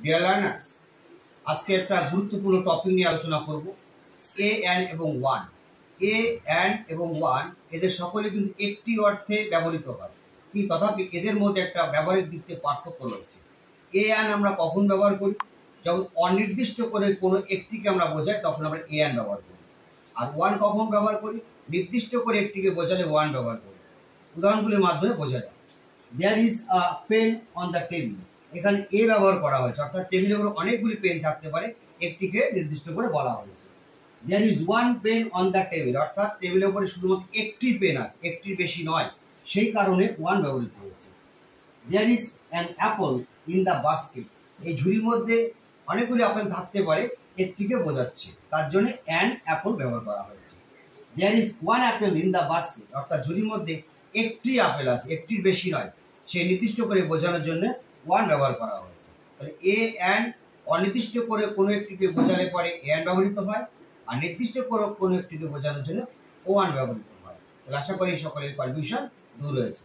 Dear learners, আজকে একটা গুরুত্বপূর্ণ টপিক নিয়ে আলোচনা করব। এ অ্যান এবং ওয়ান। এ অ্যান এবং ওয়ান এদের সকলে কিন্তু একটি অর্থে ব্যবহৃত হয়, কিন্তু তথাপি এদের মধ্যে একটা ব্যবহারিক দিক থেকে পার্থক্য রয়েছে। এ অ্যান আমরা কখন ব্যবহার করি? যখন অনির্দিষ্ট করে কোনো একটিকে আমরা বোঝাই তখন আমরা এ অ্যান ব্যবহার করি। আর ওয়ান কখন ব্যবহার করি? নির্দিষ্ট করে একটিকে বোঝালে ওয়ান ব্যবহার করি। উদাহরণগুলির মাধ্যমে বোঝা যায়। There is a pen on the table. এখানে এ ব্যবহার করা হয়েছে, অর্থাৎ টেবিলের উপর অনেকগুলি পেন থাকতে পারে, একটিকে নির্দিষ্ট করে বলা হয়েছে। There is one pen on the table, অর্থাৎ টেবিলের উপরে শুধুমাত্র একটি পেন আছে, একটির বেশি নয়, সেই কারণে ওয়ান ব্যবহৃত হয়েছে। There is an apple in the basket. এই ঝুড়ির মধ্যে অনেকগুলি আপেল থাকতে পারে, একটিকে বোঝাচ্ছে, তার জন্য অ্যান অ্যাপল ব্যবহার করা হয়েছে। There is one apple in the basket, অর্থাৎ ঝুড়ির মধ্যে একটি আপেল আছে, একটির বেশি নয়, সেই নির্দিষ্ট করে বোঝানোর জন্য ওয়ান ব্যবহার করা হয়েছে। তাহলে এ অ্যান অনির্দিষ্ট করে কোনো একটিকে বোঝালে পরে অ্যান ব্যবহৃত হয়, আর নির্দিষ্ট করে কোনো একটিকে বোঝানোর জন্য ওয়ান ব্যবহৃত হয়। তাহলে আশা করি সকলের কনফিউশন দূর হয়েছে।